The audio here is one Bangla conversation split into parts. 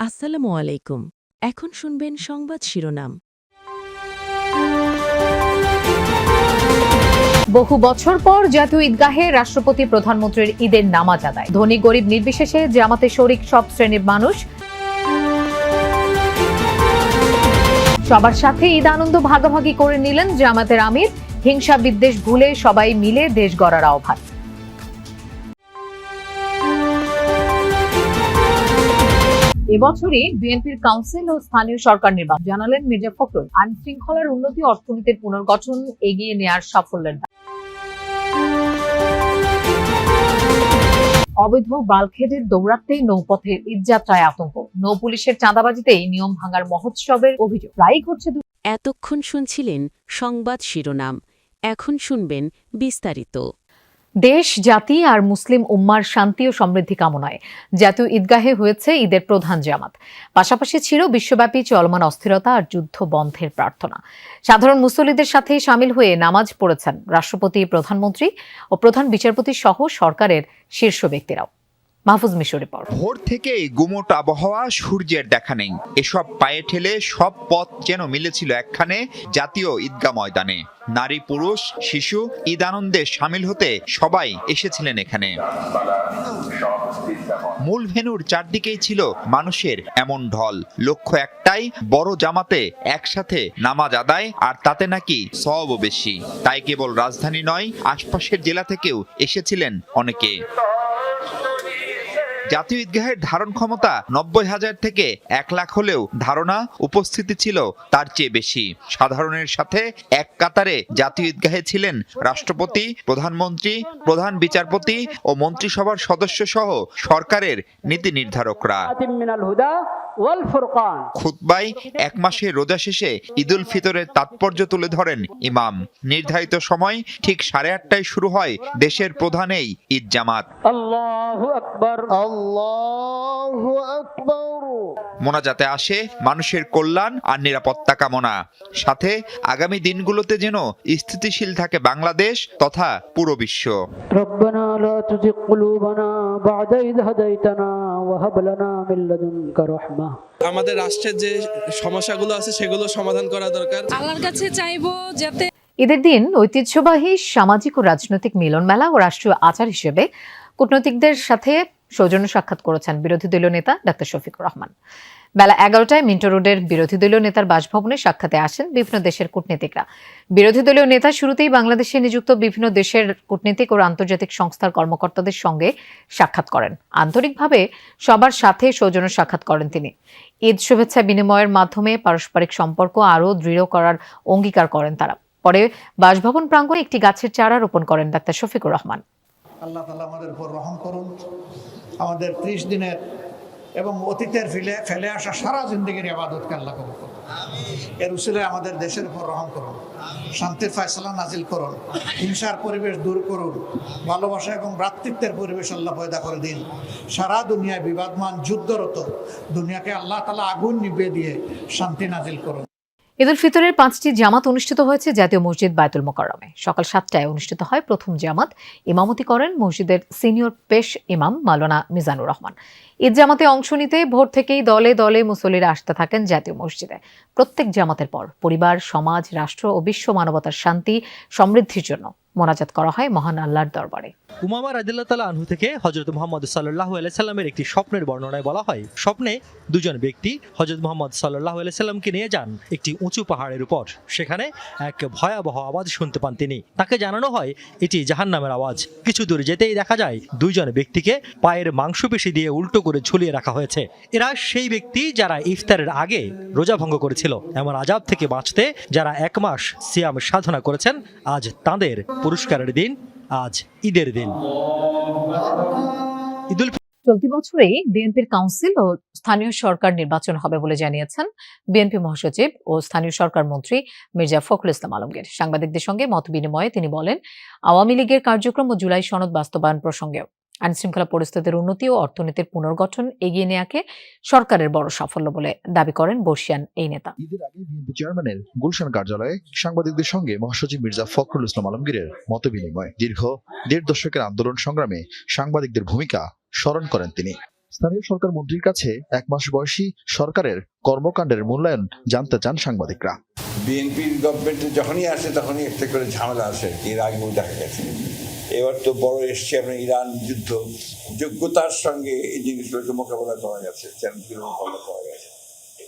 আসসালামু আলাইকুম। এখন শুনবেন সংবাদ শিরোনাম। বহু বছর পর জাতীয় ঈদগাহে রাষ্ট্রপতি প্রধানমন্ত্রীর ঈদের নামাজ আদায়। ধনী গরিব নির্বিশেষে জামাতে শরিক সব শ্রেণীর মানুষ। সবার সাথে ঈদ আনন্দ ভাগাভাগি করে নিলেন জামাতের আমির। হিংসা বিদ্বেষ ভুলে সবাই মিলে দেশ গড়ার আহ্বান। এবছরই বিএনপির কাউন্সিল ও স্থানীয় সরকার নির্বাচন জানালেন মির্জা ফখরুল। আইন শৃঙ্খলার উন্নতি, অর্থনীতির পুনর্গঠন এগিয়ে নেয়ার সাফল্যের দাবি। অবৈধ বালখেডের দৌরাত্মেই নৌপথের ঈদযাত্রায় আতঙ্ক। নৌ পুলিশের চাঁদাবাজিতেই নিয়ম ভাঙার মহোৎসবের অভিযোগ প্রায়ই ঘটছে। এতক্ষণ শুনছিলেন সংবাদ শিরোনাম। এখন শুনবেন বিস্তারিত। দেশ, জাতি আর মুসলিম উম্মার শান্তি ও সমৃদ্ধি কামনায় জাতীয় ঈদগাহে হয়েছে ঈদের প্রধান জামাত। পাশাপাশি ছিল বিশ্বব্যাপী চলমান অস্থিরতা আর যুদ্ধ বন্ধের প্রার্থনা। সাধারণ মুসল্লিদের সাথে সামিল হয়ে নামাজ পড়েছেন রাষ্ট্রপতি, প্রধানমন্ত্রী ও প্রধান বিচারপতি সহ সরকারের শীর্ষ ব্যক্তিরাও। মাহফুজ মিশর রিপোর্ট। ভোর থেকেই গুমোট আবহাওয়া, সূর্যের দেখা নেই। এসব পায়ে ঠেলে সব পথ যেন মিলেছিল একখানে জাতীয় ঈদগাহ ময়দানে। নারী, পুরুষ, শিশু ঈদ আনন্দে সামিল হতে সবাই এসেছিলেন এখানে। মূল ভেন্যুর চারদিকেই ছিল মানুষের এমন ঢল। লক্ষ্য একটাই, বড় জামাতে একসাথে নামাজ আদায়, আর তাতে নাকি সওয়াবও বেশি। তাই কেবল রাজধানী নয়, আশপাশের জেলা থেকেও এসেছিলেন অনেকে। জাতীয় ঈদগাহের ধারণ ক্ষমতা ৯০,০০০ থেকে ১ লাখ হলেও ধারণা উপস্থিতি ছিল তার চেয়ে বেশি। সাধারণের সাথে এক কাতারে জাতীয় ঈদগাহে ছিলেন রাষ্ট্রপতি, প্রধানমন্ত্রী, প্রধান বিচারপতি ও মন্ত্রিসভার সদস্য সহ সরকারের নীতি নির্ধারকরা। খুতবায় এক মাসের রোজা শেষে ঈদুল ফিতরের তাৎপর্য তুলে ধরেন ইমাম। নির্ধারিত সময় ঠিক 8:30টায় শুরু হয় দেশের প্রধান এই ঈদ জামাত। আল্লাহু আকবার, আল্লাহু আকবার। মোনাজাতে আসে মানুষের কল্যাণ আর নিরাপত্তা কামনা, সাথে আগামী দিনগুলোতে যেন স্থিতিশীল থাকে বাংলাদেশ তথা পুরো বিশ্ব। রব্বানা লা তুযিগ কুলুবানা বা'দা ইয হাদাইতানা ওয়া হাব লানা মিন লাদুনকা রাহমা। আমাদের রাষ্ট্রের যে সমস্যাগুলো আছে সেগুলো সমাধান করা দরকার। আল্লাহর কাছে চাইবো যাতে ঈদের দিন ঐতিহ্যবাহী সামাজিক ও রাজনৈতিক মিলন মেলা ও রাষ্ট্রীয় আচার হিসেবে কূটনীতিকদের সাথে সৌজন্য সাক্ষাৎ করেছেন বিরোধী দলীয় নেতা ডাক্তার শফিকুর রহমান। বেলা 11টায় মিন্টো রোডের বিরোধী দলীয় নেতার বাসভবনে সাক্ষাতে আসেন বিভিন্ন দেশের কূটনীতিকরা। বিরোধী দলীয় নেতা শুরুতেই বাংলাদেশে নিযুক্ত বিভিন্ন দেশের কূটনীতিক ও আন্তর্জাতিক সংস্থার কর্মকর্তাদের সঙ্গে সাক্ষাৎ করেন। আন্তরিকভাবে সবার সাথে সৌজন্য সাক্ষাৎ করেন তিনি। ঈদ শুভেচ্ছা বিনিময়ের মাধ্যমে পারস্পরিক সম্পর্ক আরও দৃঢ় করার অঙ্গীকার করেন তারা। পরে বাসভবন প্রাঙ্গণে একটি গাছের চারা রোপণ করেন ডাক্তার শফিকুর রহমান। আল্লাহ তাআলা আমাদের উপর রহম করুন। আমাদের 30 দিনের এবং অতীতের ফেলে আসা সারা জিন্দগির ইবাদতকে আল্লাহ কবুল করুন। এর উসিলায় আমাদের দেশের উপর রহম করুন, শান্তির ফয়সালা নাজিল করুন, হিংসার পরিবেশ দূর করুন, ভালোবাসা এবং ভ্রাতৃত্বের পরিবেশ আল্লাহ পয়দা করে দিন। সারা দুনিয়ায় বিবাদমান যুদ্ধরত দুনিয়াকে আল্লাহ তাআলা আগুন নিভিয়ে দিয়ে শান্তি নাজিল করুন। ঈদুল ফিতরের 5টি জামাত অনুষ্ঠিত হয়েছে জাতীয় মসজিদ বায়তুল মোকাররমে। সকাল 7টায় অনুষ্ঠিত হয় প্রথম জামাত। ইমামতি করেন মসজিদের সিনিয়র পেশ ইমাম মাওলানা মিজানুর রহমান। ঈদ জামাতে অংশ নিতে ভোর থেকেই দলে দলে মুসল্লিরা আসতে থাকেন জাতীয় মসজিদে। প্রত্যেক জামাতের পর পরিবার, সমাজ, রাষ্ট্র ও বিশ্ব মানবতার শান্তি সমৃদ্ধির জন্য মোনাজাত করা হয় মহান আল্লাহর দরবারে। উমামা রাদিয়াল্লাহু তাআলা আনহু থেকে হযরত মুহাম্মদ সাল্লাল্লাহু আলাইহি সাল্লামের একটি স্বপ্নের বর্ণনায় বলা হয়, স্বপ্নে দুজন ব্যক্তি হযরত মুহাম্মদ সাল্লাল্লাহু আলাইহি সাল্লামকে নিয়ে যান একটি উঁচু পাহাড়ের উপর। সেখানে এক ভয়াবহ আওয়াজ শুনতে পান তিনি। তাকে জানানো হয় এটি জাহান্নামের আওয়াজ। কিছু দূর যেতেই দেখা যায় দুইজন ব্যক্তিকে পায়ের মাংসপেশি দিয়ে উল্টো করে ঝুলিয়ে রাখা হয়েছে। এরা সেই ব্যক্তি যারা ইফতারের আগে রোজা ভঙ্গ করেছিল। এমন আযাব থেকে বাঁচতে যারা 1 মাস সিয়াম সাধনা করেছেন, আজ তাঁদের পুরস্কারের দিন, আজ ঈদের দিন। চলতি বছরেই বিএনপির কাউন্সিল ও স্থানীয় সরকার নির্বাচন হবে বলে জানিয়েছেন বিএনপি মহাসচিব ও স্থানীয় সরকার মন্ত্রী মির্জা ফখরুল ইসলাম আলমগীর। সাংবাদিকদের সঙ্গে মত বিনিময়ে তিনি বলেন, আওয়ামী লীগের কার্যক্রম ও জুলাই সনদ বাস্তবায়ন প্রসঙ্গেও আইনশৃঙ্খলা পরিস্থিতির উন্নতি ও অর্থনীতির পুনর্গঠন এগিয়ে নেয়াকে সরকারের বড় সাফল্য বলে দাবি করেন বর্ষিয়ান এই নেতা। ঈদের আগে বিএনপি চেয়ারম্যানের গুলশান কার্যালয়ে সাংবাদিকদের সঙ্গে মহাসচিব মির্জা ফখরুল ইসলাম আলমগীরের মত বিনিময়। দীর্ঘ 1.5 দশকের আন্দোলন সংগ্রামে সাংবাদিকদের ভূমিকা স্মরণ করেন তিনি। স্থানীয় সরকার মন্ত্রীর কাছে 1 মাস বয়সী সরকারের কর্মকাণ্ডের মূল্যায়ন জানতে চান সাংবাদিকরা। বিএনপির গভর্নমেন্টে যখনই আসে তখনই একটা করে ঝামেলা আসে, এর আগেও দেখা গেছে। এবার তো বড় এসছে আপনার ইরান যুদ্ধ, যোগ্যতার সঙ্গে এই জিনিসগুলোকে মোকাবেলা করা গেছে, চ্যালেঞ্জগুলো মোকাবেলা করা গেছে।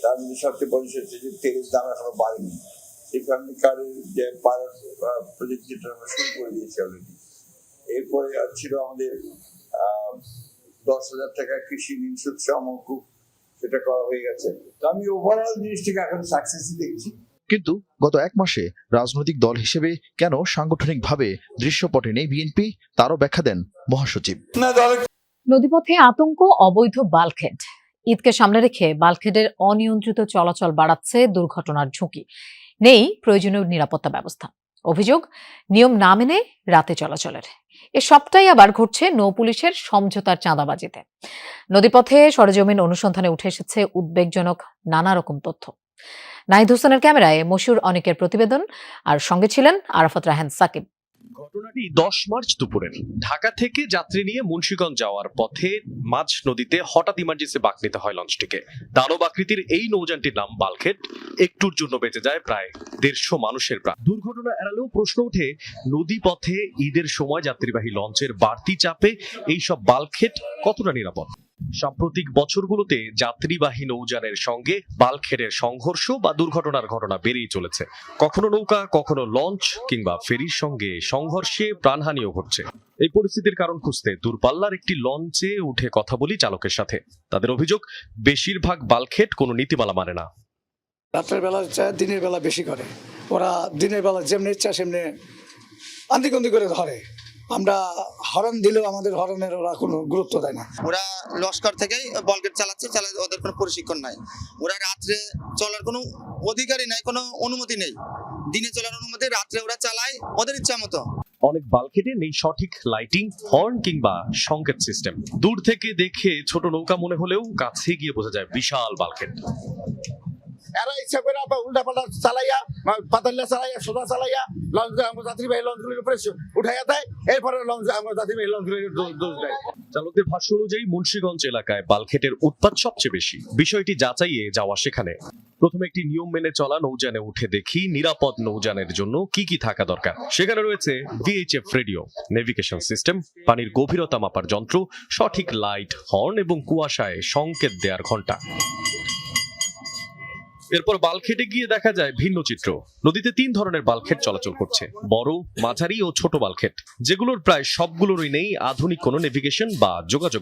তার মধ্যে সবচেয়ে বড় হচ্ছে যে তেলের দাম এখনো বাড়েনি। সেখানকার যে পাইলট প্রজেক্ট যেটা আমরা শুরু করে দিয়েছি অলরেডি। এরপরে ছিল আমাদের 10,000 টাকা কৃষি ঋণ সুদ মওকুফ, সেটা করা হয়ে গেছে। তো আমি ওভারঅল জিনিসটাকে এখন সাকসেসই দেখছি। কিন্তু গত 1 মাসে রাজনৈতিক দল হিসেবে কেন সাংগঠনিকভাবে দৃশ্যপটে নেই বিএনপি, তারও ব্যাখ্যা দেন মহাসচিব। নদীপথে আতঙ্ক, অবৈধ বাল্কহেড। ঈদকে সামনে রেখে বাল্কহেডের অনিয়ন্ত্রিত চলাচল বাড়াচ্ছে দুর্ঘটনার ঝুঁকি। নেই প্রয়োজনীয় নিরাপত্তা ব্যবস্থা। অভিযোগ, নিয়ম না মেনে রাতে চলাচলের। এ সবটাই আবার ঘটছে নৌ পুলিশের সমঝোতার চাঁদাবাজিতে। নদীপথে সরেজমিন অনুসন্ধানে উঠে এসেছে উদ্বেগজনক নানা রকম তথ্য। নাহিদ হোসেনের ক্যামেরায় মশিউর অনেকের প্রতিবেদন, আর সঙ্গে ছিলেন আরাফাত রাহান সাকিব। ঘটনাটি 10 মার্চ দুপুরের। ঢাকা থেকে যাত্রী নিয়ে মুন্সিগঞ্জ যাওয়ার পথে মাঝ নদীতে হঠাৎ ইমার্জেন্সি বাঁক নিতে হয় লঞ্চটিকে। দানব আকৃতির এই নৌযানটির নাম বাল্কহেড। একটুর জন্য বেঁচে যায় প্রায় 150 মানুষের প্রাণ। দুর্ঘটনা এড়ালেও প্রশ্ন ওঠে, নদী পথে ঈদের সময় যাত্রীবাহী লঞ্চের বাড়তি চাপে এইসব বাল্কহেড কতটা নিরাপদ? সাম্প্রতিক বছরগুলোতে যাত্রীবাহী নৌযানের সঙ্গে বাল্কহেডের সংঘর্ষ বা দুর্ঘটনার ঘটনা বেড়েই চলেছে। কখনো নৌকা, কখনো লঞ্চ কিংবা ফেরির সঙ্গে সংঘর্ষে প্রাণহানিও ঘটছে। এই পরিস্থিতির কারণ খুঁজতে দূরপাল্লার একটি লঞ্চে উঠে কথা বলি চালকের সাথে। তাদের অভিযোগ, বেশিরভাগ বাল্কহেড কোনো নীতিমালা মানে না। রাতের বেলা দিনের বেলা বেশি করে, ওরা দিনের বেলা যেমনি ইচ্ছা সেমনি আন্দিকন্দি করে ধরে। আমরা হরন দিলেও আমাদের হরনের ওরা কোনো গুরুত্ব দেয় না। ওরা লস্কর থেকেই বাল্কহেড চালাচ্ছে, ওদের কোনো প্রশিক্ষণ নাই। ওরা রাত্রে চলার কোনো অধিকারই নাই, কোনো অনুমতি নেই। দিনে চলার অনুমতি, রাত্রে ওরা চালায় ওদের ইচ্ছা মতো। অনেক বাল্কহেডে নেই সঠিক লাইটিং, হর্ন কিংবা সংকেত সিস্টেম। দূর থেকে দেখে ছোট নৌকা মনে হলেও কাছে গিয়ে বোঝা যায় বিশাল বাল্কহেড। এরা ইচ্ছা করে উল্টা পাল্টা চালাইয়া, পাতাল্লা চালাইয়া, সোজা চালাইয়া লঞ্চ যাত্রীবাহী লঞ্চগুলির উপরে উঠাইয়া দেয়। এরপরে লঞ্চ যাত্রীবাহী লঞ্চগুলির দোষ দেয়। চালকদের ভাষ্য অনুযায়ী মুন্সিগঞ্জ এলাকায় বাল্কহেডের উৎপাত সবচেয়ে বেশি। বিষয়টি যাচাইয়ে যাওয়া সেখানে প্রথমে একটি নিয়ম মেনে চলা নৌযানে উঠে দেখি নিরাপদ নৌযানের জন্য কি কি থাকা দরকার। সেখানে রয়েছে VHF রেডিও, নেভিগেশন সিস্টেম, পানির গভীরতা মাপার যন্ত্র, সঠিক লাইট, হর্ন এবং কুয়াশায় সংকেত দেওয়ার ঘণ্টা। এরপর বাল্কহেডে গিয়ে দেখা যায় ভিন্ন চিত্র। নদীতে 3 ধরনের বাল্কহেড চলাচল করছে, বড়, মাঝারি ও ছোট বাল্কহেড, যেগুলোর প্রায় সবগুলোরই নেই আধুনিক কোনো নেভিগেশন বা যোগাযোগ